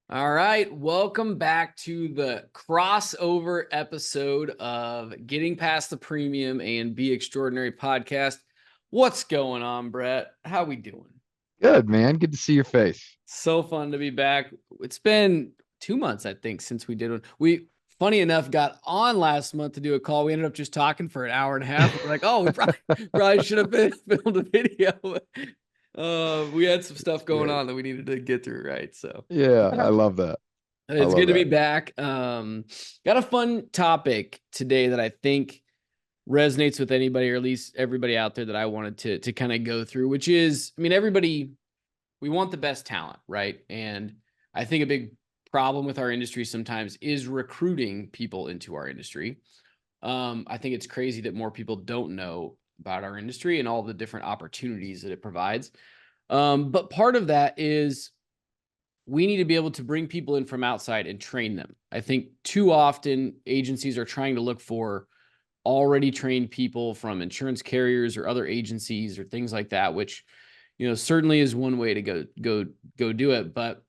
All right, welcome back to the crossover episode of Getting Past the Premium and Be Extraordinary podcast. What's going on, Brett? How we doing? Good, man. Good to see your face. So fun to be back. It's been 2 months, I think, since we did one. We, funny enough, got on last month to do a call. We ended up just talking for an hour and a half. We're like, oh, we probably should have filmed a video. We had some stuff going Great. on that we needed to get through, right? So. Yeah, I love that. I It's love good to be that. back. Got a fun topic today that I think resonates with anybody, or at least everybody out there that I wanted to kind of go through, which is, I mean, everybody, we want the best talent, right? And I think a big problem with our industry sometimes is recruiting people into our industry. I think it's crazy that more people don't know about our industry and all the different opportunities that it provides. But part of that is we need to be able to bring people in from outside and train them. I think too often agencies are trying to look for already trained people from insurance carriers or other agencies or things like that, which, certainly is one way to go do it. But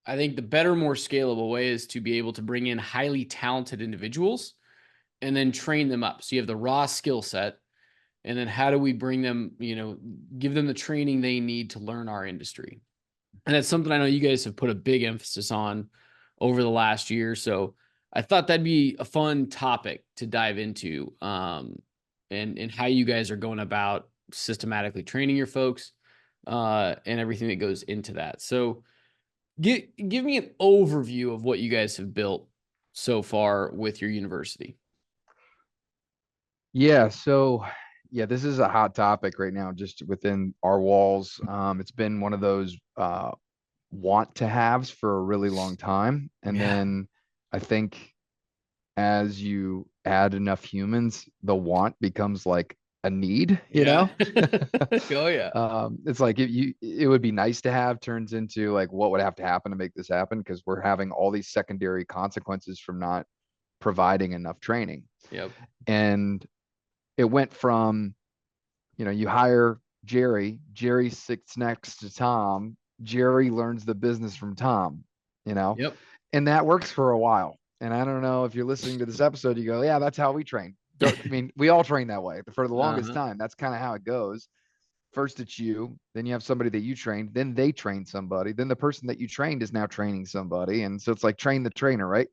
I think the better, more scalable way is to be able to bring in highly talented individuals and then train them up. So you have the raw skill set, and then how do we bring them, give them the training they need to learn our industry? And that's something I know you guys have put a big emphasis on over the last year. So I thought that'd be a fun topic to dive into, and how you guys are going about systematically training your folks, and everything that goes into that. So give me an overview of what you guys have built so far with your university. Yeah, so yeah, this is a hot topic right now, just within our walls. It's been one of those want to haves for a really long time. And Yeah. then I think as you add enough humans, the want becomes like a need, you Yeah. know? Oh yeah. It's like it would be nice to have turns into like what would have to happen to make this happen because we're having all these secondary consequences from not providing enough training. Yep. And it went from, you hire Jerry sits next to Tom, Jerry learns the business from Tom, you know, Yep. and that works for a while. And I don't know if you're listening to this episode, you go, yeah, that's how we train. I mean, we all train that way for the longest Uh-huh. time. That's kind of how it goes. First it's you, then you have somebody that you trained, then they train somebody, then the person that you trained is now training somebody. And so it's like train the trainer, right?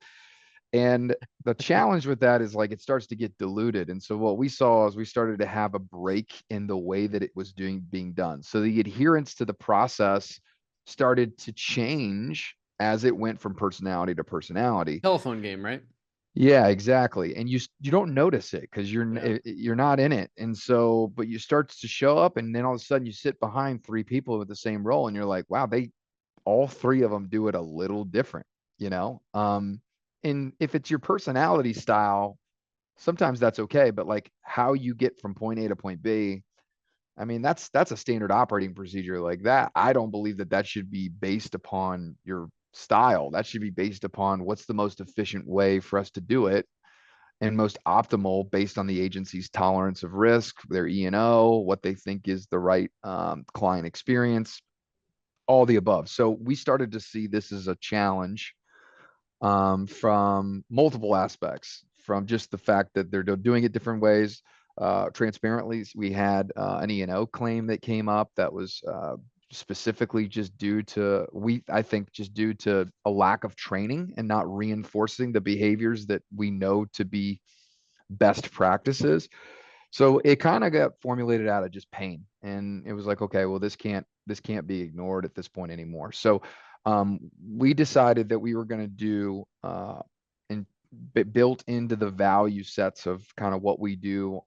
And the challenge with that is like it starts to get diluted. And so what we saw is we started to have a break in the way that it was being done. So the adherence to the process started to change as it went from personality to personality. Telephone game, right? Yeah, exactly. And you don't notice it because Yeah. you're not in it. And so, but you starts to show up, and then all of a sudden you sit behind three people with the same role, and you're like, wow, they all three of them do it a little different, you know? And if it's your personality style, sometimes that's okay, but like how you get from point A to point B, I mean, that's a standard operating procedure like that. I don't believe that that should be based upon your style. That should be based upon what's the most efficient way for us to do it and most optimal based on the agency's tolerance of risk, their E&O, what they think is the right client experience, all the above. So we started to see this as a challenge from multiple aspects, from just the fact that they're doing it different ways. Transparently, we had an E&O claim that came up that was specifically just due to I think just due to a lack of training and not reinforcing the behaviors that we know to be best practices. So it kind of got formulated out of just pain, and it was like, okay, well, this can't be ignored at this point anymore. So we decided that we were going to do and built into the value sets of kind of what we do.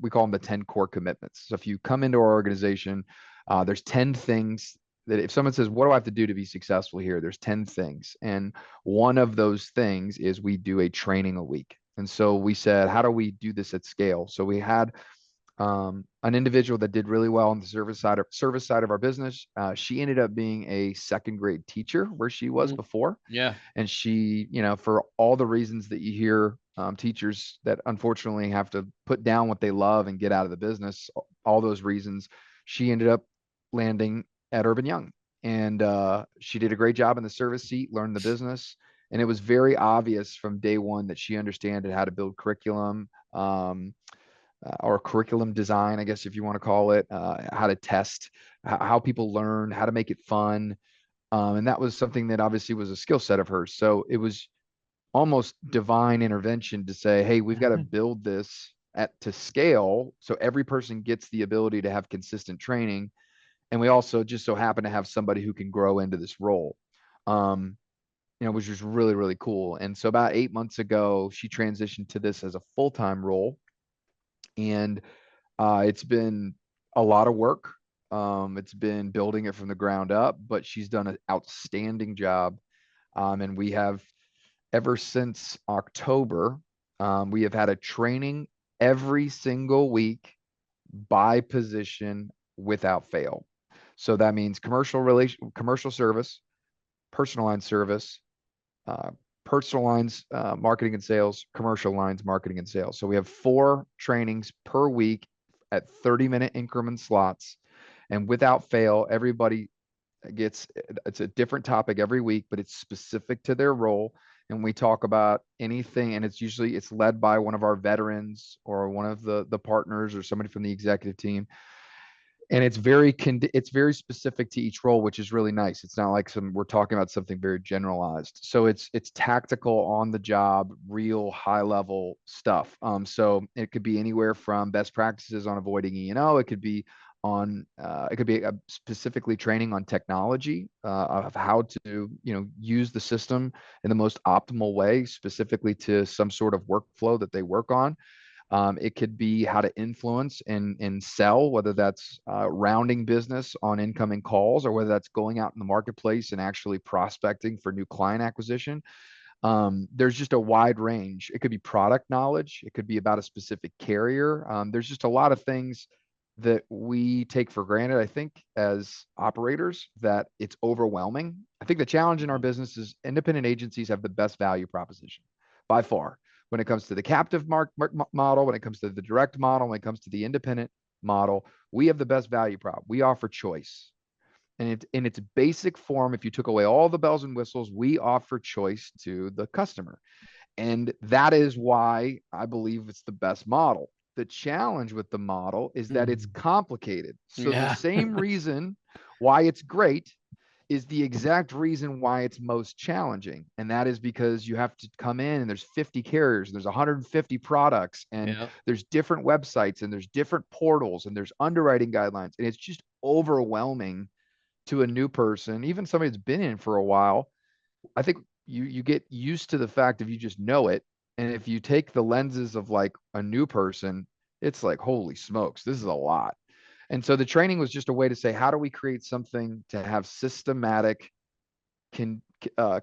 We call them the 10 core commitments. So if you come into our organization, there's 10 things that if someone says, what do I have to do to be successful here? There's 10 things. And one of those things is we do a training a week. And so we said, how do we do this at scale? So we had an individual that did really well on the service side of our business. She ended up being a second grade teacher where she was Mhm. before, Yeah. and she, for all the reasons that you hear, teachers that unfortunately have to put down what they love and get out of the business, all those reasons, she ended up landing at Urban Young. and she did a great job in the service seat, learned the business. And it was very obvious from day one that she understood how to build curriculum, or curriculum design, I guess, if you want to call it, how to test, how people learn, how to make it fun. And that was something that obviously was a skill set of hers. So it was almost divine intervention to say, hey, we've got to build this to scale so every person gets the ability to have consistent training. And we also just so happen to have somebody who can grow into this role. Which was really, really cool. And so about 8 months ago, she transitioned to this as a full-time role. And it's been a lot of work. It's been building it from the ground up, but she's done an outstanding job. And we have, ever since October, we have had a training every single week by position without fail. So that means commercial service, personal line service, uh, personal lines marketing and sales, commercial lines marketing and sales. So we have 4 trainings per week at 30-minute increment slots. And without fail, everybody it's a different topic every week, but it's specific to their role. And we talk about anything, and it's led by one of our veterans or one of the partners or somebody from the executive team. And it's very specific to each role, which is really nice. It's not like we're talking about something very generalized. So it's tactical, on the job, real high level stuff. So it could be anywhere from best practices on avoiding E&O. It could be specifically training on technology, of how to use the system in the most optimal way, specifically to some sort of workflow that they work on. It could be how to influence and sell, whether that's rounding business on incoming calls, or whether that's going out in the marketplace and actually prospecting for new client acquisition. There's just a wide range. It could be product knowledge. It could be about a specific carrier. There's just a lot of things that we take for granted, I think, as operators, that it's overwhelming. I think the challenge in our business is independent agencies have the best value proposition by far when it comes to the captive model, when it comes to the direct model, when it comes to the independent model. We have the best value prop. We offer choice. And in its basic form, if you took away all the bells and whistles, we offer choice to the customer. And that is why I believe it's the best model. The challenge with the model is that it's complicated. So the Yeah. same reason why it's great is the exact reason why it's most challenging. And that is because you have to come in and there's 50 carriers and there's 150 products and Yeah. there's different websites and there's different portals and there's underwriting guidelines. And it's just overwhelming to a new person, even somebody that's been in for a while. I think you get used to the fact if you just know it. And if you take the lenses of like a new person, it's like, holy smokes, this is a lot. And so the training was just a way to say, how do we create something to have systematic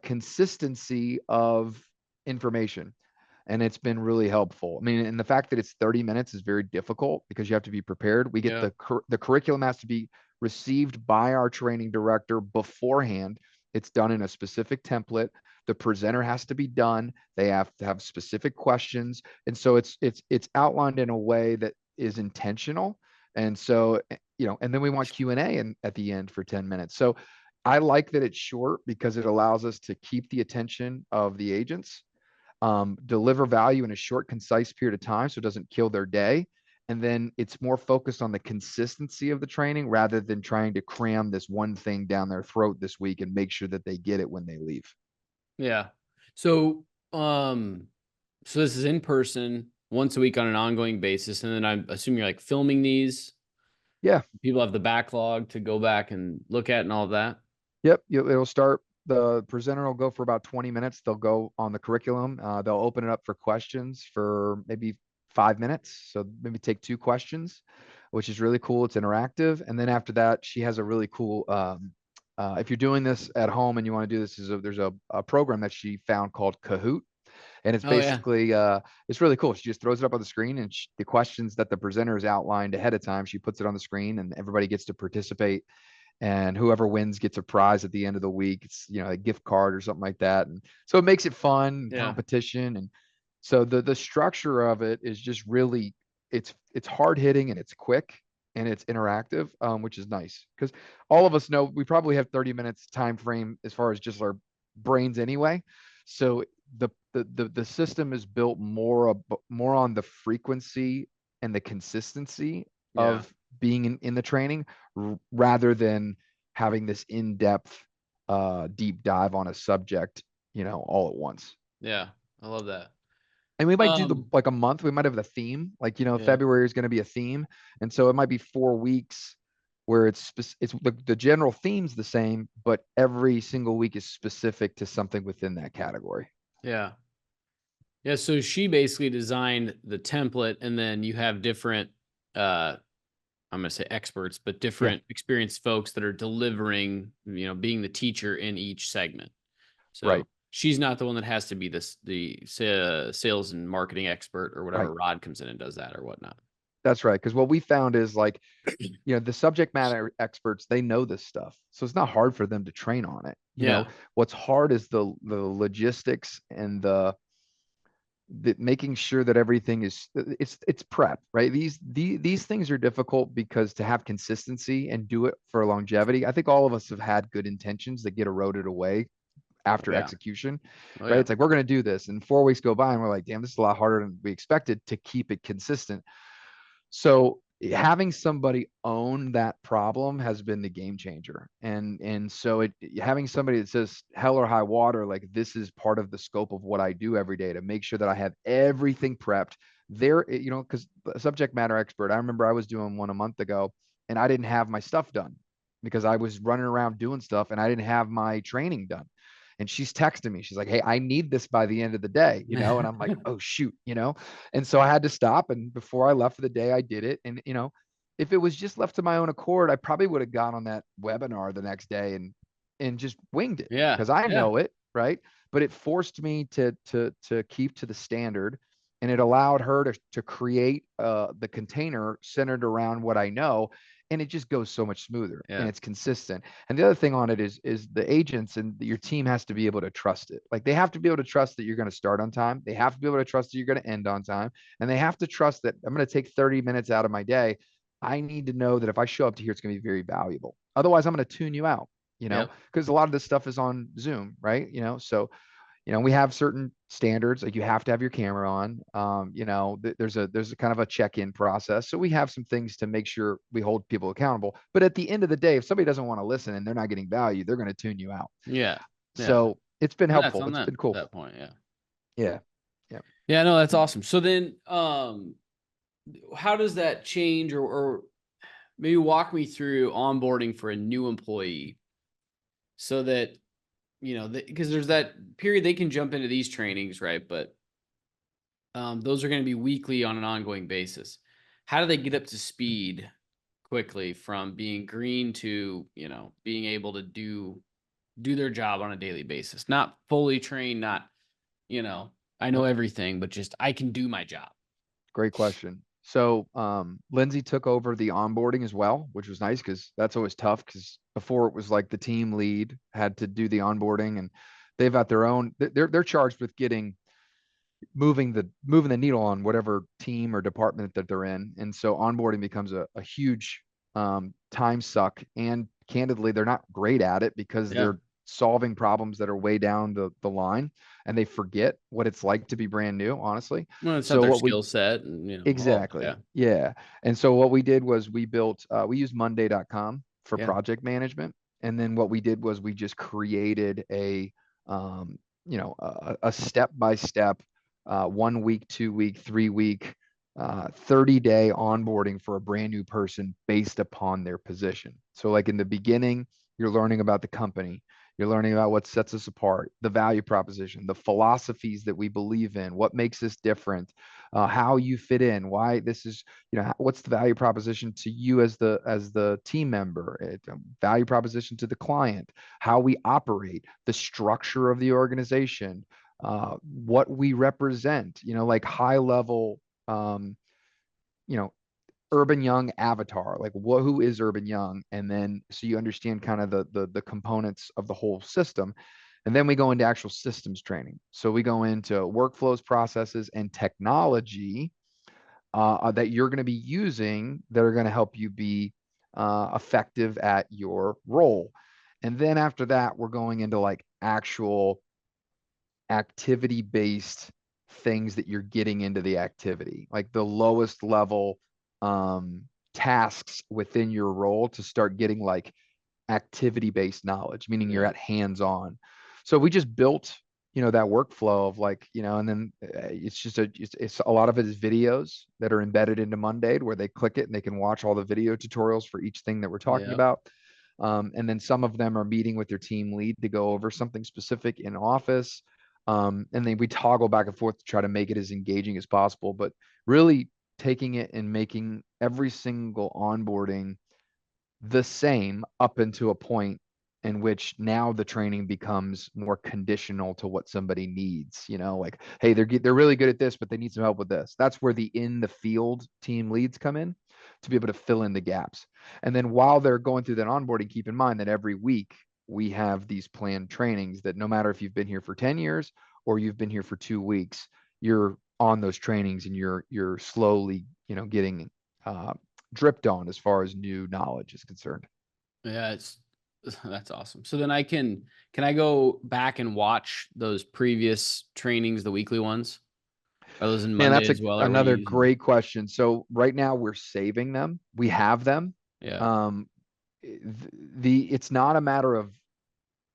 consistency of information? And it's been really helpful. I mean, and the fact that it's 30 minutes is very difficult because you have to be prepared. We get Yeah. the curriculum has to be received by our training director beforehand. It's done in a specific template. The presenter has to be done. They have to have specific questions. And so it's outlined in a way that is intentional. And so, and then we want Q&A at the end for 10 minutes. So I like that it's short because it allows us to keep the attention of the agents, deliver value in a short, concise period of time so it doesn't kill their day. And then it's more focused on the consistency of the training rather than trying to cram this one thing down their throat this week and make sure that they get it when they leave. Yeah. So, so this is in person once a week on an ongoing basis. And then I assume you're like filming these. Yeah. People have the backlog to go back and look at and all of that. Yep. It'll start. The presenter will go for about 20 minutes. They'll go on the curriculum. They'll open it up for questions for maybe 5 minutes. So maybe take 2 questions, which is really cool. It's interactive. And then after that, she has a really cool, if you're doing this at home and you want to do this, there's a program that she found called Kahoot. And it's Oh yeah. basically, it's really cool. She just throws it up on the screen and the questions that the presenter has outlined ahead of time, she puts it on the screen and everybody gets to participate. And whoever wins gets a prize at the end of the week. It's, a gift card or something like that. And so it makes it fun, Yeah. competition. And so the structure of it is just really, it's hard hitting and it's quick. and it's interactive, which is nice because all of us know we probably have 30 minutes time frame as far as just our brains anyway. So the system is built more on the frequency and the consistency Yeah. of being in the training rather than having this in-depth deep dive on a subject, all at once. Yeah. I love that. And we might do Um, like a month. We might have the theme, like, yeah. February is going to be a theme. And so it might be 4 weeks where it's the general theme's the same, but every single week is specific to something within that category. Yeah. Yeah. So she basically designed the template, and then you have different, I'm going to say experts, but Yeah, different experienced folks that are delivering, being the teacher in each segment. right, So she's not the one that has to be the sales and marketing expert or right. whatever. Rod comes in and does that or whatnot. That's right. Because what we found is like, the subject matter experts, they know this stuff. So it's not hard for them to train on it. Yeah. What's hard is the logistics and making sure that everything is it's prep, right? These things are difficult because to have consistency and do it for longevity, I think all of us have had good intentions that get eroded away Oh, after yeah. execution, Oh, right? yeah. It's like we're going to do this and 4 weeks go by and we're like, damn, this is a lot harder than we expected to keep it consistent. So having somebody own that problem has been the game changer. And so having somebody that says hell or high water, like this is part of the scope of what I do every day to make sure that I have everything prepped there, because subject matter expert, I remember I was doing one a month ago and I didn't have my stuff done because I was running around doing stuff and I didn't have my training done. And she's texting me. She's like, hey, I need this by the end of the day, and I'm like, oh, shoot, And so I had to stop. And before I left for the day, I did it. And, if it was just left to my own accord, I probably would have gone on that webinar the next day and just winged it Yeah. because I Yeah. know it, right? But it forced me to keep to the standard, and it allowed her to create the container centered around what I know, and it just goes so much smoother and Yeah. it's consistent. And the other thing on it is the agents and your team has to be able to trust it. Like they have to be able to trust that you're going to start on time. They have to be able to trust that you're going to end on time. And they have to trust that I'm going to take 30 minutes out of my day. I need to know that if I show up to here, it's going to be very valuable. Otherwise, I'm going to tune you out, Yep. because a lot of this stuff is on Zoom, right? So we have certain standards, like you have to have your camera on. There's a kind of a check-in process. So we have some things to make sure we hold people accountable. But at the end of the day, if somebody doesn't want to listen and they're not getting value, they're going to tune you out. Yeah. Yeah. So it's been And that's helpful. on It's them been at cool. that point. Yeah. Yeah. Yeah. Yeah. No, that's awesome. So then, how does that change or maybe walk me through onboarding for a new employee so that, because there's that period they can jump into these trainings, right? But those are going to be weekly on an ongoing basis. How do they get up to speed quickly from being green to, being able to do their job on a daily basis? Not fully trained, not, I know everything, but just I can do my job. Great question. So Lindsay took over the onboarding as well, which was nice because that's always tough because before it was like the team lead had to do the onboarding and they've got their own, they're charged with moving the needle on whatever team or department that they're in. And so onboarding becomes a huge time suck. And candidly, they're not great at it because Yeah. they're solving problems that are way down the line and they forget what it's like to be brand new, honestly. Well, it's not So their what we skill set and, Exactly. yeah. Yeah. And so what we did was we used monday.com for Yeah. project management. And then what we did was we just created a step-by-step, 1 week, 2 week, 3 week, 30-day onboarding for a brand new person based upon their position. So like in the beginning, you're learning about the company. You're learning about what sets us apart, the value proposition, the philosophies that we believe in, what makes us different, how you fit in, why this is, what's the value proposition to you as the team member, value proposition to the client, how we operate, the structure of the organization, what we represent, like high level, you know, Erb and Young avatar, like who is Erb and Young, and then so you understand kind of the components of the whole system. And then we go into actual systems training. So we go into workflows, processes, and technology that you're going to be using that are going to help you be effective at your role. And then after that, we're going into like actual activity based things that you're getting into the activity, like the lowest level tasks within your role to start getting like activity based knowledge, meaning you're Yeah. at hands on. So we just built, that workflow of like, and then it's a lot of it is videos that are embedded into Monday where they click it and they can watch all the video tutorials for each thing that we're talking Yeah. about. And then some of them are meeting with their team lead to go over something specific in office. And then we toggle back and forth to try to make it as engaging as possible, but really taking it and making every single onboarding the same up into a point in which now the training becomes more conditional to what somebody needs, like, hey, they're really good at this, but they need some help with this. That's where the in the field team leads come in to be able to fill in the gaps. And then while they're going through that onboarding, keep in mind that every week we have these planned trainings that no matter if you've been here for 10 years or you've been here for 2 weeks, you're on those trainings and you're slowly, getting dripped on as far as new knowledge is concerned. Yeah, that's awesome. So then can I go back and watch those previous trainings, the weekly ones? Are those in Man, Monday that's as well, or what are you another using? great question. So right now we're saving them. We have them. Yeah. Um, it's not a matter of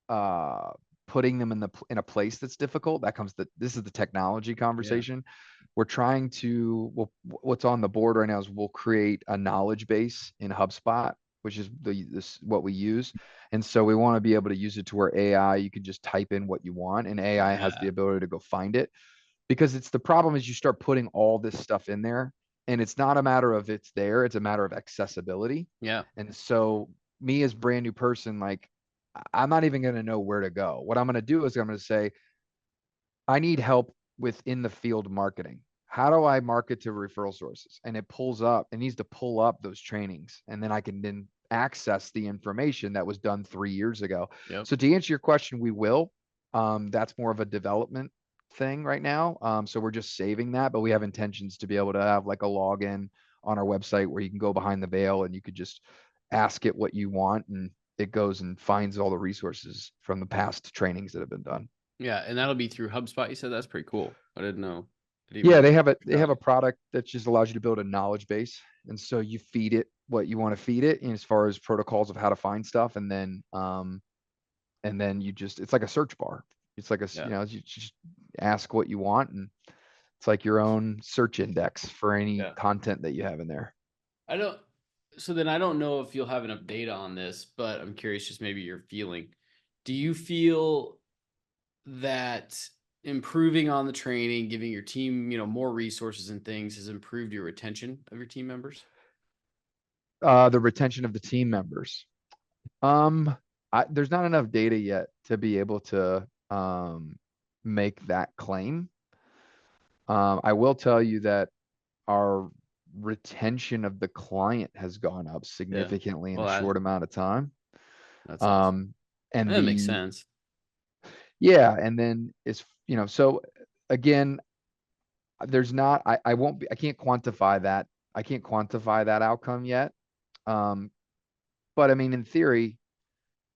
uh putting them in a place that's difficult. This is the technology Yeah. conversation. We're trying to, well, what's on the board right now is we'll create a knowledge base in HubSpot, which is what we use. And so we want to be able to use it to where AI, you can just type in what you want and AI has the Yeah. ability to go find it. Because it's the problem is you start putting all this stuff in there and it's not a matter of it's there, it's a matter of accessibility. Yeah. And so me as brand new person, like I'm not even going to know where to go. What I'm going to do is I'm going to say, I need help within the field marketing. How do I market to referral sources? And it needs to pull up those trainings. And then I can then access the information that was done 3 years ago. Yep. So to answer your question, we will. That's more of a development thing right now. So we're just saving that, but we have intentions to be able to have like a login on our website where you can go behind the veil and you could just ask it what you want and it goes and finds all the resources from the past trainings that have been done. Yeah, and that'll be through HubSpot. You said that's pretty cool. I didn't know it even Yeah, had they have a technology. product that just allows you to build a knowledge base. And so you feed it what you want to feed it in as far as protocols of how to find stuff. And then you just, it's like a search bar. It's like Yeah. you just ask what you want and it's like your own search index for any Yeah. content that you have in there. I don't so then I don't know if you'll have enough data on this, but I'm curious just maybe your feeling. Do you feel that improving on the training, giving your team, more resources and things has improved your retention of your team members? The retention of the team members. Um, there's not enough data yet to be able to make that claim. I will tell you that our retention of the client has gone up Yeah. significantly in Well, a short amount of time. that's awesome. Um, and That makes sense. yeah, and then so again, there's not, I won't be, I can't quantify that. I can't quantify that outcome yet. Um, but I mean, in theory,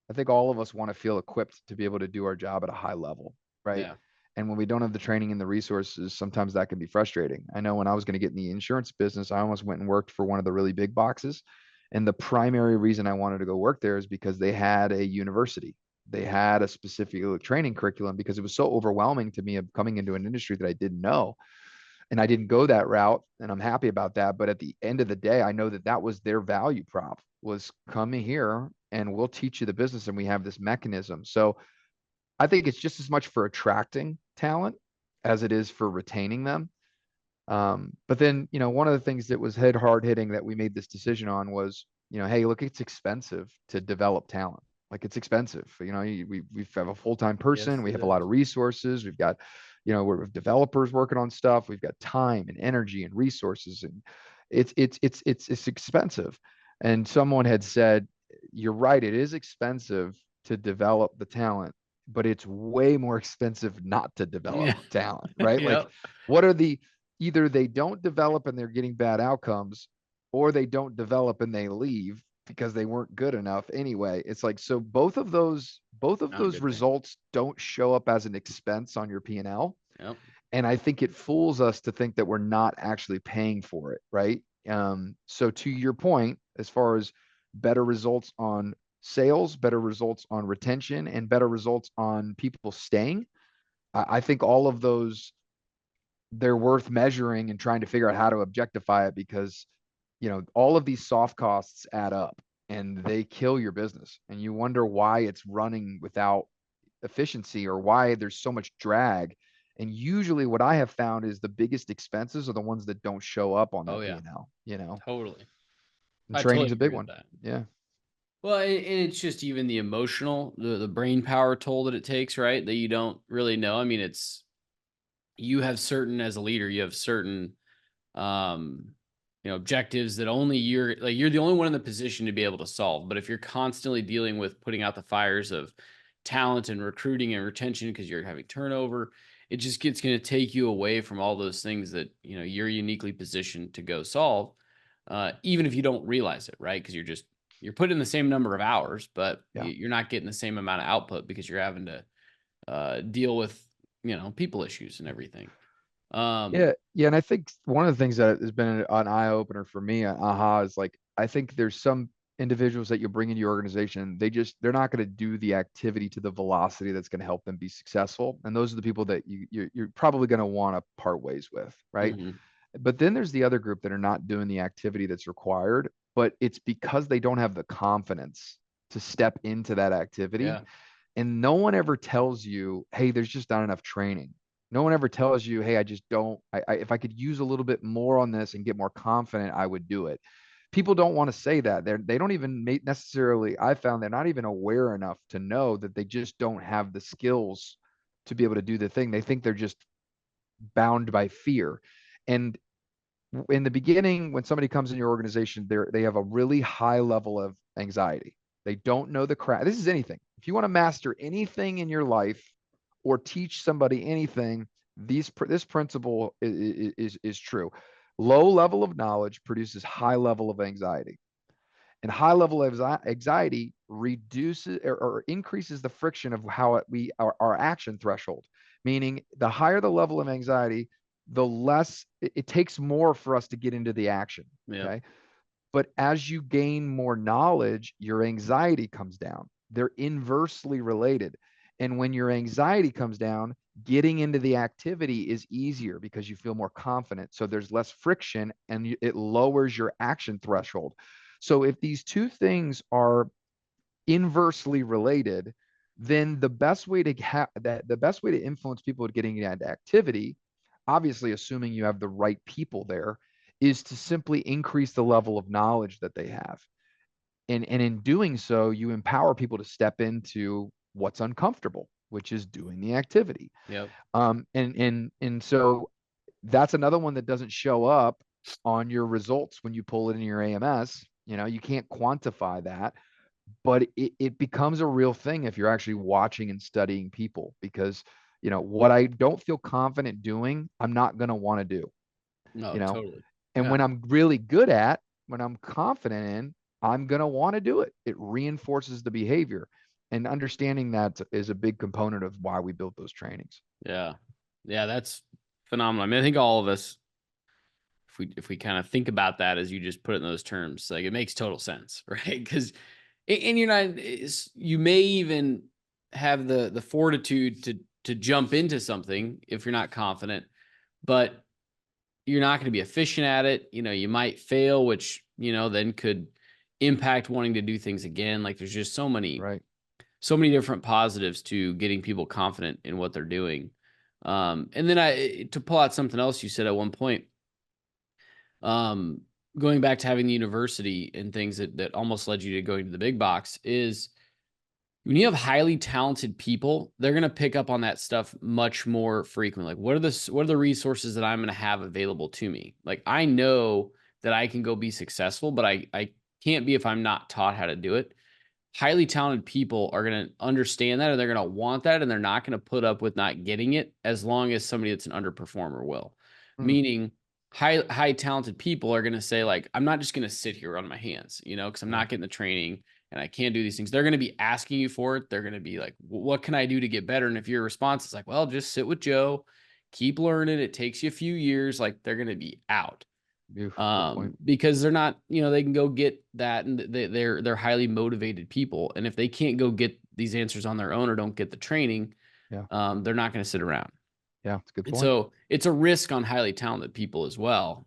I think all of us want to feel equipped to be able to do our job at a high level, right? Yeah. And when we don't have the training and the resources, sometimes that can be frustrating. I know when I was going to get in the insurance business, I almost went and worked for one of the really big boxes. And the primary reason I wanted to go work there is because they had a university. They had a specific training curriculum because it was so overwhelming to me of coming into an industry that I didn't know. And I didn't go that route, and I'm happy about that. But at the end of the day, I know that that was their value prop was come here and we'll teach you the business and we have this mechanism. So I think it's just as much for attracting talent as it is for retaining them. But then, one of the things that was hard hitting that we made this decision on was, hey, look, it's expensive to develop talent. Like it's expensive. We have a full-time person. Yes, We it have a lot of is. resources. We've got, we're developers working on stuff. We've got time and energy and resources, and it's expensive. And someone had said, you're right. It is expensive to develop the talent, but it's way more expensive not to develop Yeah. talent, right? Like, Yep. what are the either they don't develop and they're getting bad outcomes, or they don't develop and they leave because they weren't good enough anyway. It's like, so both of Not a those good thing. results don't show up as an expense on your P&L. Yep. And I think it fools us to think that we're not actually paying for it, right? So to your point, as far as better results on sales, better results on retention, and better results on people staying, I think all of those, they're worth measuring and trying to figure out how to objectify it, because all of these soft costs add up and they kill your business, and you wonder why it's running without efficiency or why there's so much drag. And usually what I have found is the biggest expenses are the ones that don't show up on Oh that yeah, P&L, totally. and I totally training's a big agree with one. that. Yeah. Well, and it's just even the emotional, the brain power toll that it takes, right? That you don't really know. I mean, you have certain, as a leader, you have certain um objectives that only you're the only one in the position to be able to solve. But if you're constantly dealing with putting out the fires of talent and recruiting and retention because you're having turnover, it just gets going to take you away from all those things that you're uniquely positioned to go solve, even if you don't realize it, right? Because you're putting in the same number of hours, but Yeah. you're not getting the same amount of output because you're having to deal with people issues and everything. Yeah, um yeah, and I think one of the things that has been an eye opener for me, aha, is like, I think there's some individuals that you bring into your organization, they're not going to do the activity to the velocity that's going to help them be successful, and those are the people that you're probably going to want to part ways with, right? mhm. But then there's the other group that are not doing the activity that's required, but it's because they don't have the confidence to step into that activity. Yeah. And no one ever tells you, hey, there's just not enough training. No one ever tells you, hey, I just don't, if I could use a little bit more on this and get more confident, I would do it. People don't want to say that. They don't even necessarily, I found they're not even aware enough to know that they just don't have the skills to be able to do the thing. They think they're just bound by fear. And in the beginning, when somebody comes in your organization, they have a really high level of anxiety. They don't know the craft. This is anything. If you want to master anything in your life or teach somebody anything, this principle is true. Low level of knowledge produces high level of anxiety, and high level of anxiety reduces or increases the friction of how our action threshold. Meaning, the higher the level of anxiety, the less it takes more for us to get into the action. Yeah. Okay. But as you gain more knowledge, your anxiety comes down. They're inversely related. And when your anxiety comes down, getting into the activity is easier because you feel more confident. So there's less friction and it lowers your action threshold. So if these two things are inversely related, then the best way to the best way to influence people getting into activity, obviously assuming you have the right people there, is to simply increase the level of knowledge that they have. And in doing so, you empower people to step into what's uncomfortable, which is doing the activity. Yep. And so that's another one that doesn't show up on your results when you pull it in your AMS. You can't quantify that, but it becomes a real thing if you're actually watching and studying people, because what I don't feel confident doing, I'm not going to want to do. No, you know totally. and Yeah. when I'm really good at, when I'm confident in, I'm going to want to do it. It reinforces the behavior, and understanding that is a big component of why we built those trainings. Yeah. Yeah. That's phenomenal. I mean, I think all of us, if we kind of think about that as you just put it in those terms, like it makes total sense, right? Because and you're not, you may even have the fortitude to jump into something if you're not confident, but you're not going to be efficient at it. You might fail, which then could impact wanting to do things again. Like there's just Right. so many different positives to getting people confident in what they're doing. And then to pull out something else you said at one point, um, going back to having the university and things that almost led you to going to the big box, is when you have highly talented people, they're going to pick up on that stuff much more frequently. Like, what are the resources that I'm going to have available to me? Like, I know that I can go be successful, but I can't be if I'm not taught how to do it. Highly talented people are going to understand that, and they're going to want that, and they're not going to put up with not getting it as long as somebody that's an underperformer will. Mm, meaning high talented people are going to say like, I'm not just going to sit here on my hands, because I'm yeah. not getting the training and I can't do these things. They're going to be asking you for it. They're going to be like, what can I do to get better? And if your response is like, well, just sit with Joe, keep learning. It takes you a few years. Like they're going to be out. Good point. Because they're not, they can go get that, and they're highly motivated people. And if they can't go get these answers on their own or don't get the training, Yeah. they're not going to sit around. Yeah. It's a good And point. so it's a risk on highly talented people as well.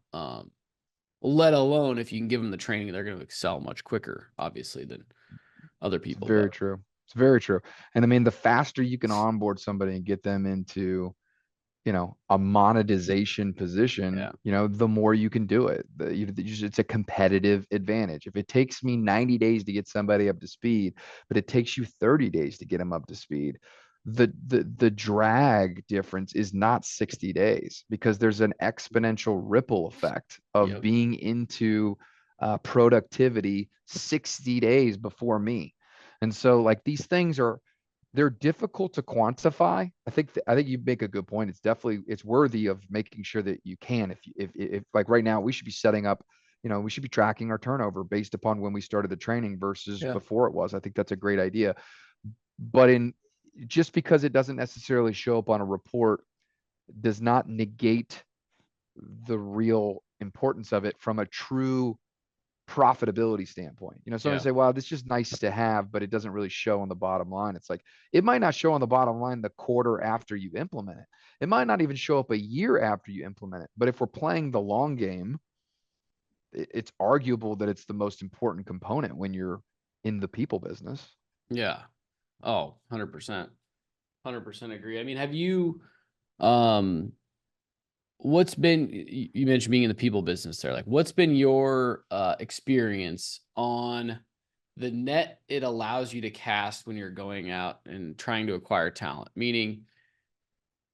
Let alone if you can give them the training, they're going to excel much quicker, obviously, than other It's people. very But true. It's very true. And I mean, the faster you can onboard somebody and get them into, a monetization position, yeah, the more you can do it. It's a competitive advantage. If it takes me 90 days to get somebody up to speed, but it takes you 30 days to get them up to speed, the drag difference is not 60 days because there's an exponential ripple effect of yep, being into productivity 60 days before me. And so like these things they're difficult to quantify. I think you make a good point. It's worthy of making sure that you can. If like right now we should be setting up, we should be tracking our turnover based upon when we started the training versus yeah, before it was. I think that's a great idea. But in just because it doesn't necessarily show up on a report does not negate the real importance of it from a true profitability standpoint. Somebody yeah, say, "Wow, this is just nice to have, but it doesn't really show on the bottom line." It's like it might not show on the bottom line the quarter after you implement it. It might not even show up a year after you implement it. But if we're playing the long game, it's arguable that it's the most important component when you're in the people business. yeah. Oh, 100%. 100% agree. I mean, have you, um, what's been, you mentioned being in the people business there, like what's been your experience on the net it allows you to cast when you're going out and trying to acquire talent? Meaning,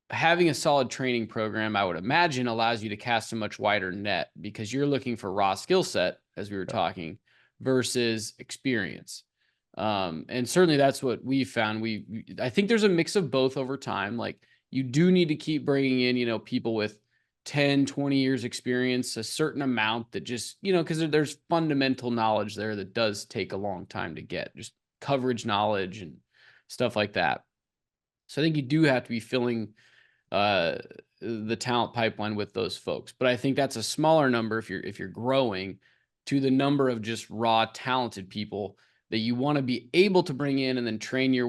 having a solid training program, I would imagine, allows you to cast a much wider net because you're looking for raw skill set, as we were Yeah. talking, versus experience. And certainly that's what we found. I think there's a mix of both over time. Like you do need to keep bringing in, people with 10, 20 years experience, a certain amount that just, because there's fundamental knowledge there that does take a long time to get, just coverage knowledge and stuff like that. So I think you do have to be filling uh, the talent pipeline with those folks. But I think that's a smaller number if you're growing to the number of just raw talented people that you want to be able to bring in and then train the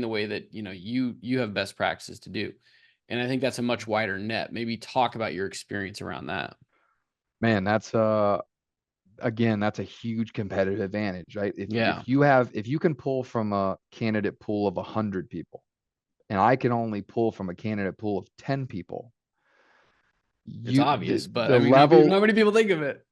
way that you have best practices to do. And I think that's a much wider net. Maybe talk about your experience around that. Man, that's again, that's a huge competitive advantage, right? If Yeah, if you have if you can pull from a candidate pool of 100 people and I can only pull from a candidate pool of 10 people, it's you obvious, but the I mean, not level many people think of it.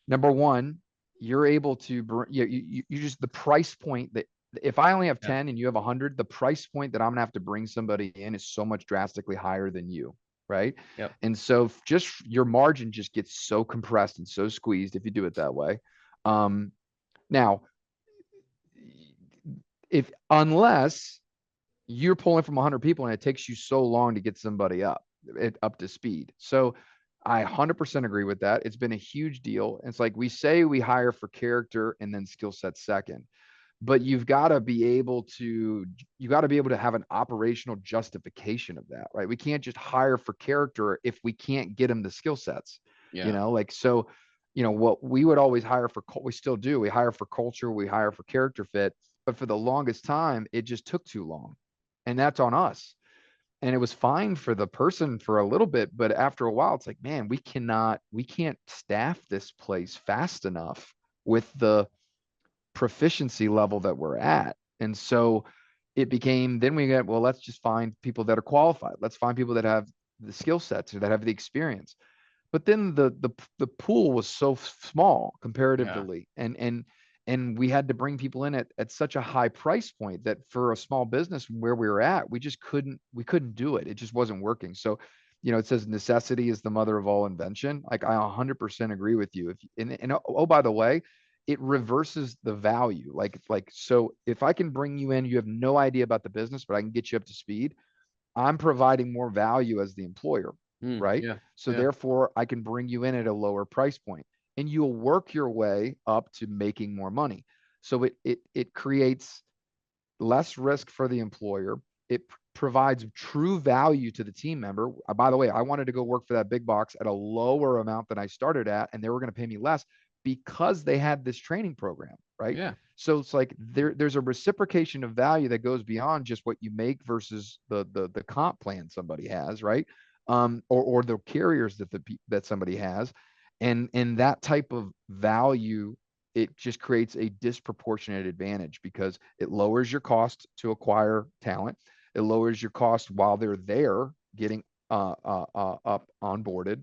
number one, you're able to bring you just the price point that if I only have Yeah. 10 and you have 100, the price point that I'm gonna have to bring somebody in is so much drastically higher than you, right? Yep. And so just your margin just gets so compressed and so squeezed if you do it that way. Now, if unless you're pulling from 100 people and it takes you so long to get somebody up to speed. So I 100% agree with that. It's been a huge deal. It's like we say we hire for character and then skill set second, but you got to be able to have an operational justification of that, right? We can't just hire for character if we can't get them the skill sets, Yeah. like so, what we would always hire for, we still do, we hire for culture, we hire for character fit, but for the longest time it just took too long, and that's on us. And it was fine for the person for a little bit, but after a while it's like, man, we can't staff this place fast enough with the proficiency level that we're at. And so it became, then we got, well, let's just find people that are qualified, let's find people that have the skill sets or that have the experience. But then the pool was so small Yeah. comparatively, and we had to bring people in at such a high price point that for a small business where we were at, we couldn't do it. It just wasn't working. So, it says necessity is the mother of all invention. Like I 100% agree with you. If and oh, by the way, it reverses the value. Like so if I can bring you in, you have no idea about the business, but I can get you up to speed. I'm providing more value as the employer. right? Yeah. So Yeah. therefore, I can bring you in at a lower price point, and you'll work your way up to making more money. So it creates less risk for the employer. It provides true value to the team member. By the way, I wanted to go work for that big box at a lower amount than I started at, and they were going to pay me less because they had this training program, right? Yeah. So it's like there's a reciprocation of value that goes beyond just what you make versus the comp plan somebody has, right? Or the carriers that somebody has, and that type of value, it just creates a disproportionate advantage because it lowers your cost to acquire talent. It lowers your cost while they're there getting up onboarded.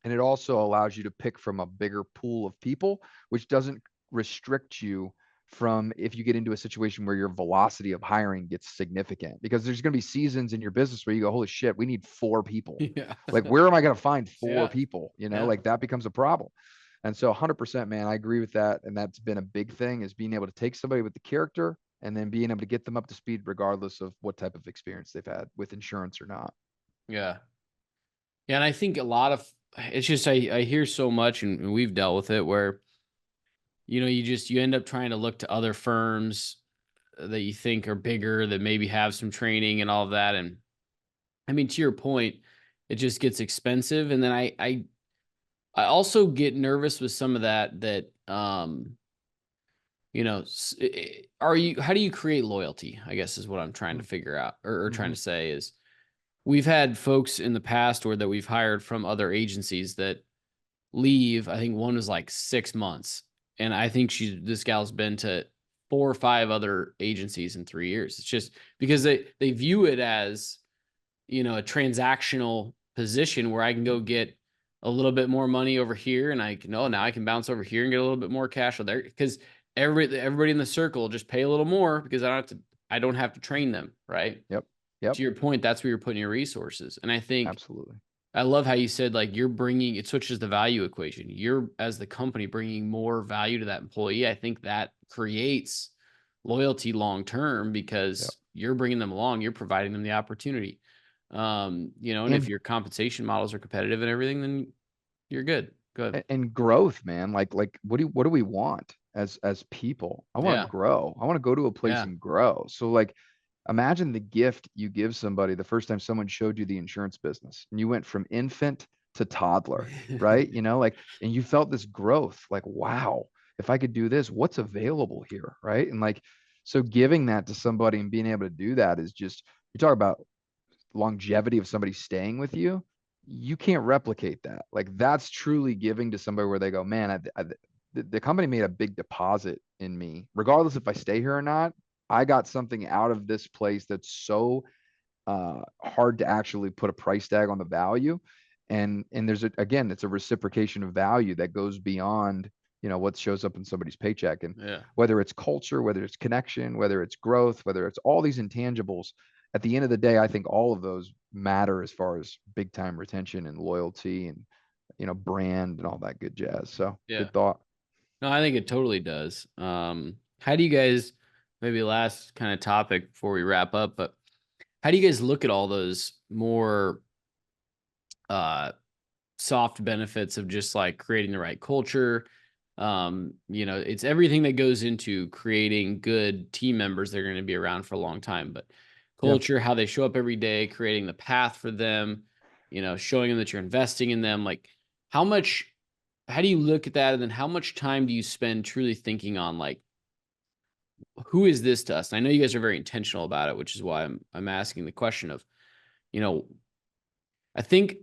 And it also allows you to pick from a bigger pool of people, which doesn't restrict you from if you get into a situation where your velocity of hiring gets significant, because there's going to be seasons in your business where you go, holy shit, we need 4 people. Yeah. Like, where am I going to find four Yeah. people? Yeah. Like that becomes a problem. And so 100%, man, I agree with that. And that's been a big thing, is being able to take somebody with the character and then being able to get them up to speed regardless of what type of experience they've had with insurance or not. Yeah. Yeah. And I think a lot of it's just I hear so much, and we've dealt with it where you end up trying to look to other firms that you think are bigger that maybe have some training and all of that. And I mean, to your point, it just gets expensive. And then I also get nervous with some of how do you create loyalty? I guess is what I'm trying to figure out, or trying Mm-hmm. to say is we've had folks in the past or that we've hired from other agencies that leave. I think one was like 6 months. And I think this gal's been to 4 or 5 other agencies in 3 years. It's just because they view it as, a transactional position where I can go get a little bit more money over here, and now I can bounce over here and get a little bit more cash over there because everybody in the circle just pay a little more because I don't have to train them, right? Yep. Yep. To your point, that's where you're putting your resources. And I think Absolutely. I love how you said, like, it switches the value equation. You're, as the company, bringing more value to that employee. I think that creates loyalty long term Yep. because you're bringing them along, you're providing them the opportunity. And if And your compensation models are competitive and everything, then you're good. Good. and growth, man. Like what do we want as people? I want to Yeah. grow. I want to go to a place Yeah. and grow. So like, imagine the gift you give somebody the first time someone showed you the insurance business and you went from infant to toddler, right? Like, and you felt this growth, like, wow, if I could do this, what's available here, right? And like, so giving that to somebody and being able to do that is just, you talk about longevity of somebody staying with you. You can't replicate that. Like, that's truly giving to somebody where they go, man, the company made a big deposit in me, regardless if I stay here or not. I got something out of this place that's so hard to actually put a price tag on the value. And again, it's a reciprocation of value that goes beyond, what shows up in somebody's paycheck. And Yeah. whether it's culture, whether it's connection, whether it's growth, whether it's all these intangibles, at the end of the day, I think all of those matter as far as big time retention and loyalty and, brand and all that good jazz. So Yeah. good thought. No, I think it totally does. How do you guys, maybe last kind of topic before we wrap up, but how do you guys look at all those more uh soft benefits of just like creating the right culture? It's everything that goes into creating good team members that are going to be around for a long time, but Yeah. culture, how they show up every day, creating the path for them, showing them that you're investing in them. Like, how do you look at that? And then how much time do you spend truly thinking on, like, who is this to us? And I know you guys are very intentional about it, which is why I'm asking the question of, you know, I think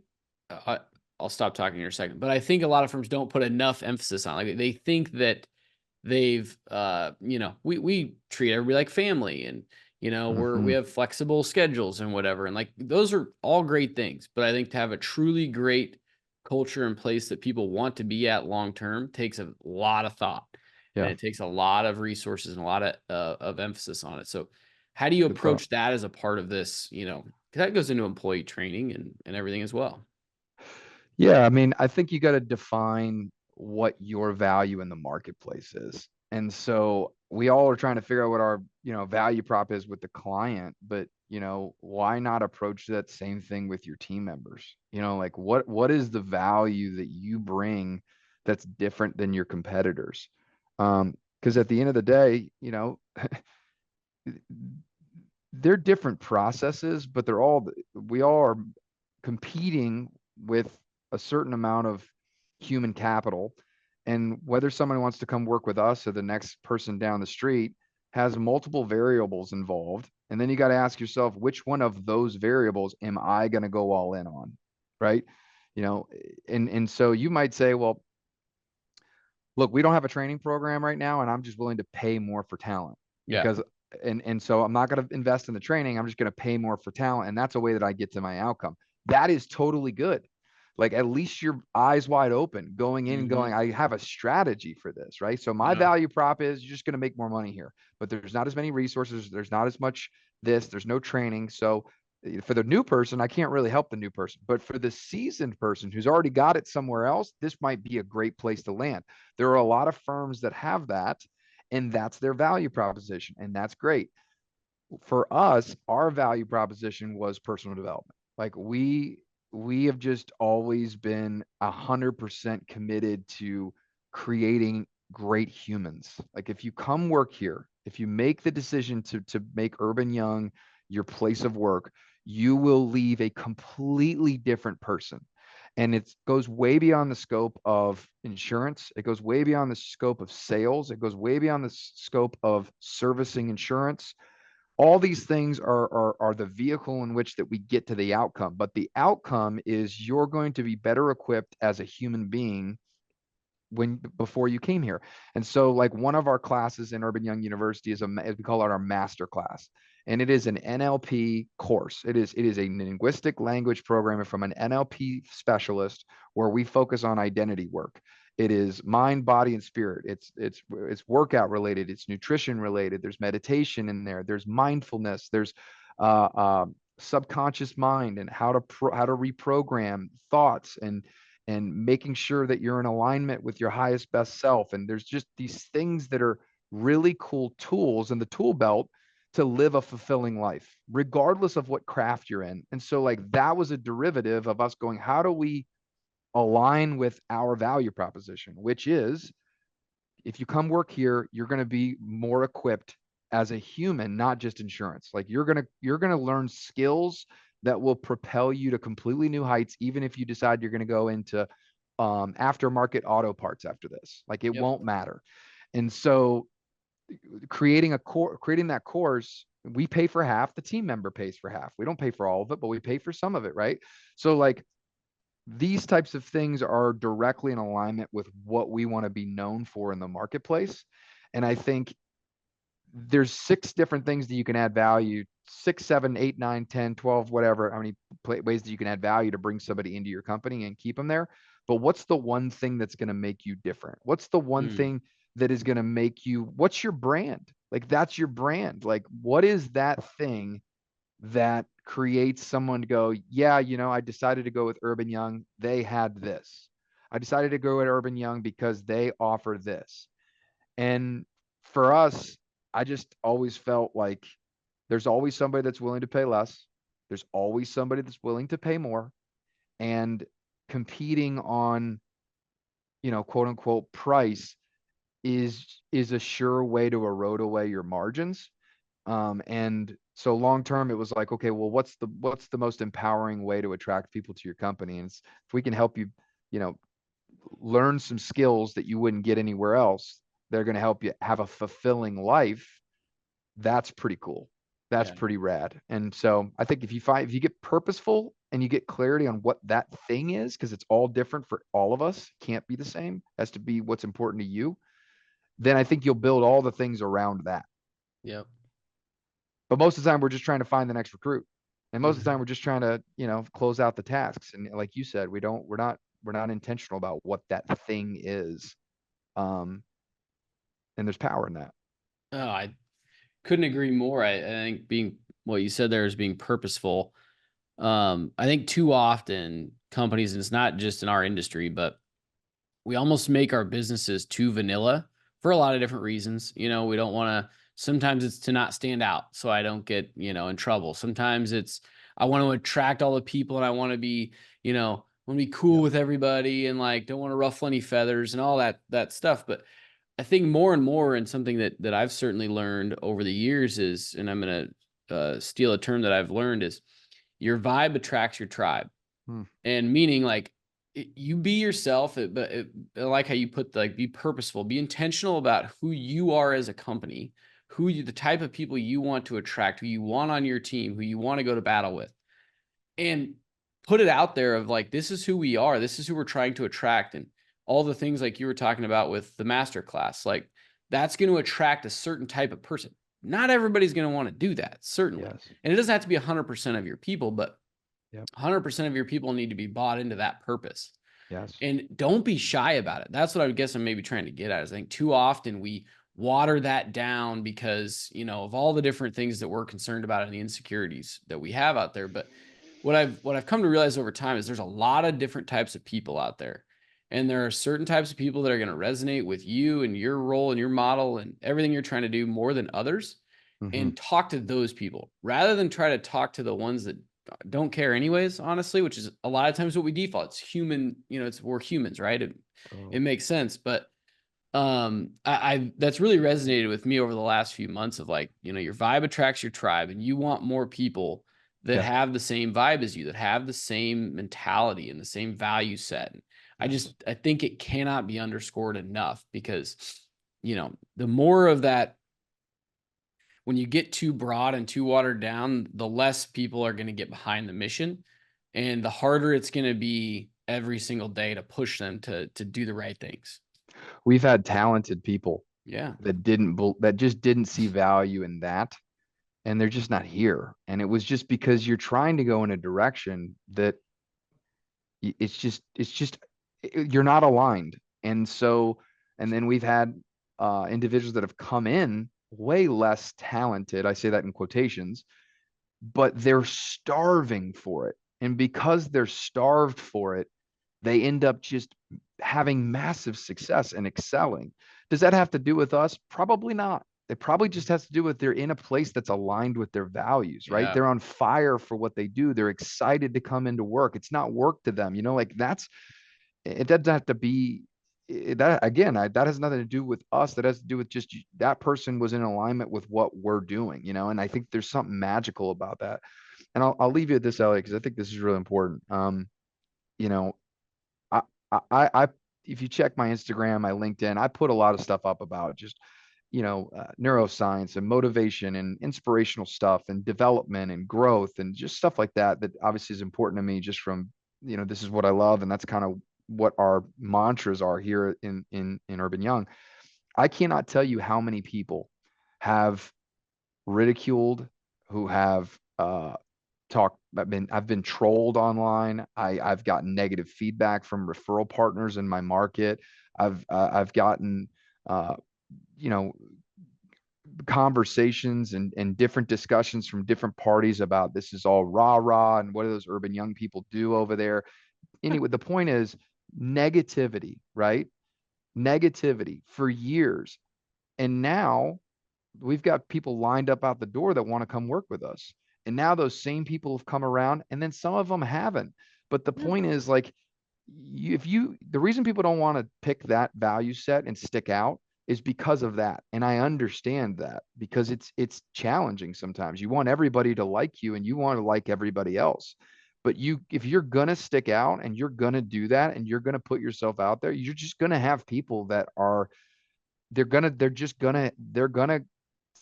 I'll stop talking in a second, but I think a lot of firms don't put enough emphasis on, like, they think that they've we treat everybody like family, and we Hmm. have flexible schedules and whatever, and like those are all great things, but I think to have a truly great culture in place that people want to be at long term takes a lot of thought, and Yeah. it takes a lot of resources and a lot of emphasis on it. So how do you Good thought. approach that as a part of this? 'Cause that goes into employee training and everything as well. Yeah, I mean, I think you got to define what your value in the marketplace is. And so we all are trying to figure out what our, value prop is with the client, but why not approach that same thing with your team members? Like what is the value that you bring that's different than your competitors? Because at the end of the day, they're different processes, but we all are competing with a certain amount of human capital. And whether someone wants to come work with us or the next person down the street has multiple variables involved. And then you got to ask yourself, which one of those variables am I going to go all in on? Right. You know, and so you might say, well, look, we don't have a training program right now, and I'm just willing to pay more for talent Yeah. because and so I'm not going to invest in the training. I'm just going to pay more for talent. And that's a way that I get to my outcome. That is totally good. Like at least your eyes wide open going in and going, I have a strategy for this, right? So my Yeah. value prop is you're just going to make more money here, but there's not as many resources. There's not as much there's no training. So for the new person, I can't really help the new person, but for the seasoned person who's already got it somewhere else, this might be a great place to land. There are a lot of firms that have that, and that's their value proposition, and that's great. For us, our value proposition was personal development. Like we have just always been 100% committed to creating great humans. Like if you come work here, if you make the decision to make Erb and Young your place of work, you will leave a completely different person. And it goes way beyond the scope of insurance. It goes way beyond the scope of sales. It goes way beyond the scope of servicing insurance. All these things are the vehicle in which that we get to the outcome, but the outcome is you're going to be better equipped as a human being before you came here. And so like one of our classes in Erb and Young University is we call it our Masterclass, and it is an NLP course. It is a linguistic language programming from an NLP specialist where we focus on identity work. It is mind, body, and spirit. It's workout related. It's nutrition related. There's meditation in there. There's mindfulness. There's uh, uh, subconscious mind and how to reprogram thoughts and making sure that you're in alignment with your highest best self. And there's just these things that are really cool tools in the tool belt to live a fulfilling life, regardless of what craft you're in. And so, like, that was a derivative of us going, how do we align with our value proposition, which is if you come work here, you're going to be more equipped as a human, not just insurance. Like you're going to learn skills that will propel you to completely new heights, even if you decide you're going to go into aftermarket auto parts after this. Like it Yep. won't matter. And so creating that course, we pay for half, the team member pays for half. We don't pay for all of it, but we pay for some of it, right? So like these types of things are directly in alignment with what we want to be known for in the marketplace. And I think there's 6 different things that you can add value, 6, 7, 8, 9, 10, 12, whatever, how many ways that you can add value to bring somebody into your company and keep them there. But what's the one thing that's going to make you different? What's the one thing that is going to make you, what's your brand? Like that's your brand. Like what is that thing that creates someone to go, yeah, I decided to go with Erb and Young. They had this. I decided to go with Erb and Young because they offer this. And for us, I just always felt like there's always somebody that's willing to pay less. There's always somebody that's willing to pay more. And competing on, quote unquote price is a sure way to erode away your margins. And so long term, it was like, okay, well, what's the most empowering way to attract people to your company? And if we can help you, you know, learn some skills that you wouldn't get anywhere else, they're going to help you have a fulfilling life. That's pretty cool. That's Yeah. pretty rad. And so I think if you get purposeful and you get clarity on what that thing is, because it's all different for all of us, can't be the same, has to be what's important to you, then I think you'll build all the things around that. Yep. But most of the time, we're just trying to find the next recruit, and most of the time, Mhm. we're just trying to, close out the tasks. And like you said, we're not intentional about what that thing is. Um, and there's power in that. Oh, I couldn't agree more. I think being what you said there is being purposeful. I think too often companies, and it's not just in our industry, but we almost make our businesses too vanilla for a lot of different reasons. We don't want to, sometimes it's to not stand out so I don't get, in trouble. Sometimes it's, I want to attract all the people and I want to be, want to be cool Yep. with everybody and like, don't want to ruffle any feathers and all that stuff. But I think more and more, and something that I've certainly learned over the years is, and I'm going to steal a term that I've learned, is your vibe attracts your tribe. Hmm. And meaning like you be yourself, but I like how you put like, be purposeful, be intentional about who you are as a company, the type of people you want to attract, who you want on your team, who you want to go to battle with, and put it out there of like, this is who we are. This is who we're trying to attract. And all the things like you were talking about with the Masterclass, like that's going to attract a certain type of person. Not everybody's going to want to do that, certainly. Yes. And it doesn't have to be 100% of your people, but Yep. 100% of your people need to be bought into that purpose. Yes. And don't be shy about it. That's what I guess I'm maybe trying to get at. Is I think too often we water that down because, of all the different things that we're concerned about and the insecurities that we have out there. But what I've come to realize over time is there's a lot of different types of people out there. And there are certain types of people that are going to resonate with you and your role and your model and everything you're trying to do more than others. Mm-hmm. And talk to those people rather than try to talk to the ones that don't care anyways, honestly, which is a lot of times what we default. It's human, we're humans, right? It makes sense. But I that's really resonated with me over the last few months of like, your vibe attracts your tribe, and you want more people that Yeah. have the same vibe as you, that have the same mentality and the same value set. And Yes. I think it cannot be underscored enough because, the more of that, when you get too broad and too watered down, the less people are going to get behind the mission, and the harder it's going to be every single day to push them to do the right things. We've had talented people Yeah. that just didn't see value in that, and they're just not here. And it was just because you're trying to go in a direction that it's just you're not aligned. And so, and then we've had individuals that have come in way less talented. I say that in quotations, but they're starving for it. And because they're starved for it, they end up just having massive success and excelling. Does that have to do with us? Probably not. It probably just has to do with they're in a place that's aligned with their values, right? Yeah. They're on fire for what they do. They're excited to come into work. It's not work to them, like that's, it doesn't have to be that again. That has nothing to do with us. That has to do with just that person was in alignment with what we're doing, and I think there's something magical about that. And I'll leave you at this, Elliot, because I think this is really important. You know, I, I, if you check my Instagram, my LinkedIn, I put a lot of stuff up about just, neuroscience and motivation and inspirational stuff and development and growth and just stuff like that, that obviously is important to me just from, this is what I love. And that's kind of what our mantras are here in Urban Young. I cannot tell you how many people have ridiculed, who have, talked. I've been trolled online. I've gotten negative feedback from referral partners in my market. I've gotten uh, you know conversations and different discussions from different parties about this is all rah rah and what do those urban young people do over there. Anyway, the point is negativity, right? Negativity for years. And now we've got people lined up out the door that want to come work with us. And now those same people have come around, and then some of them haven't. But the Yeah. point is, like, the reason people don't want to pick that value set and stick out is because of that. And I understand that because it's challenging sometimes. You want everybody to like you and you want to like everybody else. But if you're gonna stick out and you're gonna do that and you're gonna put yourself out there, you're just gonna have people that are they're gonna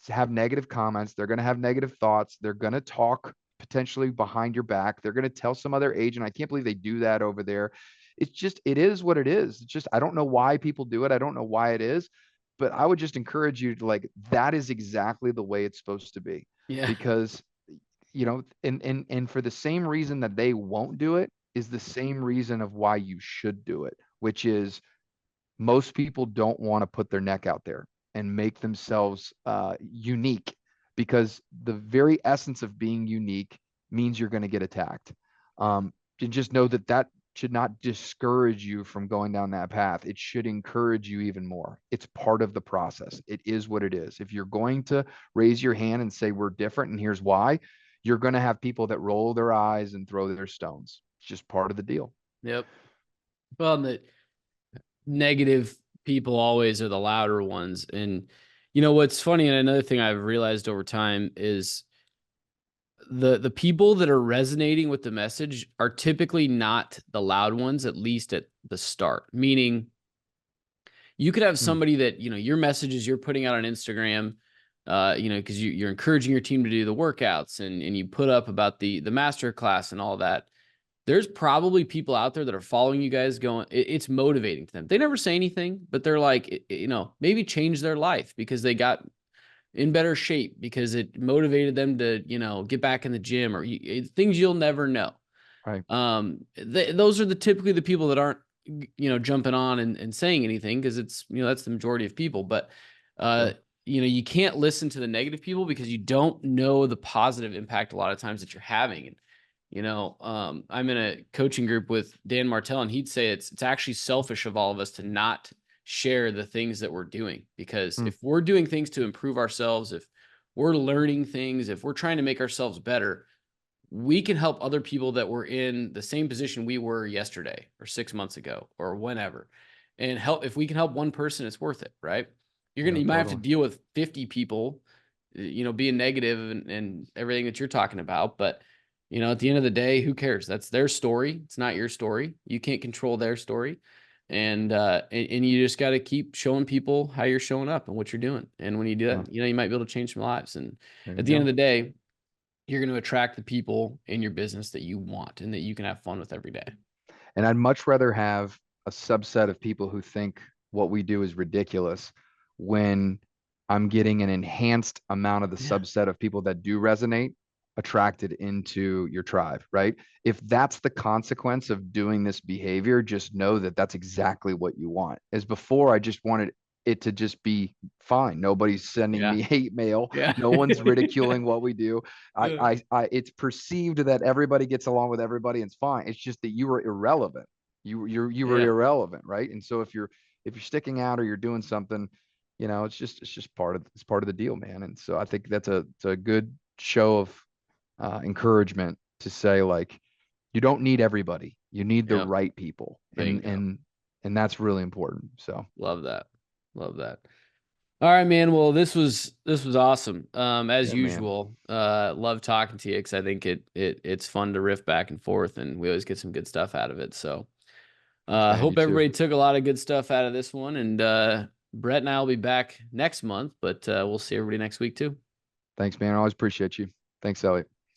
have negative comments. They're gonna have negative thoughts. They're gonna talk potentially behind your back. They're gonna tell some other agent, I can't believe they do that over there. It is what it is. It's just, I don't know why people do it. I don't know why it is, but I would just encourage you to, like, that is exactly the way it's supposed to be. Yeah. Because, and for the same reason that they won't do it is the same reason of why you should do it, which is most people don't want to put their neck out there and make themselves unique, because the very essence of being unique means you're going to get attacked. And just know that should not discourage you from going down that path. It should encourage you even more. It's part of the process. It is what it is. If you're going to raise your hand and say we're different and here's why, you're going to have people that roll their eyes and throw their stones. It's just part of the deal. Yep. Well, and the negative people always are the louder ones. And you know what's funny, and another thing I've realized over time is the people that are resonating with the message are typically not the loud ones, at least at the start. Meaning you could have somebody that, you know, your messages you're putting out on Instagram, you know, because you're encouraging your team to do the workouts and you put up about the masterclass and all that. There's probably people out there that are following you guys going, it's motivating to them. They never say anything, but they're like, you know, maybe change their life because they got in better shape because it motivated them to, you know, get back in the gym or things you'll never know. Right. Those are typically the people that aren't, you know, jumping on and saying anything because it's, you know, that's the majority of people. But, Sure. you know, you can't listen to the negative people because you don't know the positive impact a lot of times that you're having. And, you know, I'm in a coaching group with Dan Martell, and he'd say it's actually selfish of all of us to not share the things that we're doing, because if we're doing things to improve ourselves, if we're learning things, if we're trying to make ourselves better, we can help other people that were in the same position we were yesterday or 6 months ago or whenever. And help, if we can help one person, it's worth it, right? Yeah, You might have to totally. deal with 50 people, you know, being negative and everything that you're talking about. But, you know, at the end of the day, who cares? That's their story. It's not your story. You can't control their story. And you just got to keep showing people how you're showing up and what you're doing. And when you do that, you know, you might be able to change some lives. And There you at the end go. of the day, you're going to attract the people in your business that you want and that you can have fun with every day. And I'd much rather have a subset of people who think what we do is ridiculous when I'm getting an enhanced amount of the Yeah. subset of people that do resonate attracted into your tribe, right? If that's the consequence of doing this behavior, just know that that's exactly what you want. As before, I just wanted it to just be fine. Nobody's sending Yeah. me hate mail. Yeah. No one's ridiculing what we do. Yeah. It's perceived that everybody gets along with everybody and it's fine. It's just that you were irrelevant. You were Yeah. irrelevant, right? And so if you're sticking out or you're doing something, you know, it's just part of the deal, man. And so I think it's a good show of encouragement to say, like, you don't need everybody. You need the Yep. right people, and Bingo. and that's really important. So Love that. Love that. All right, man. Well, this was awesome. As yeah, man. usual, love talking to you because I think it's fun to riff back and forth, and we always get some good stuff out of it. So, Man, you hope too. everybody took a lot of good stuff out of this one. And Brett and I will be back next month, but we'll see everybody next week too. Thanks, man. I always appreciate you. Thanks, Elliot.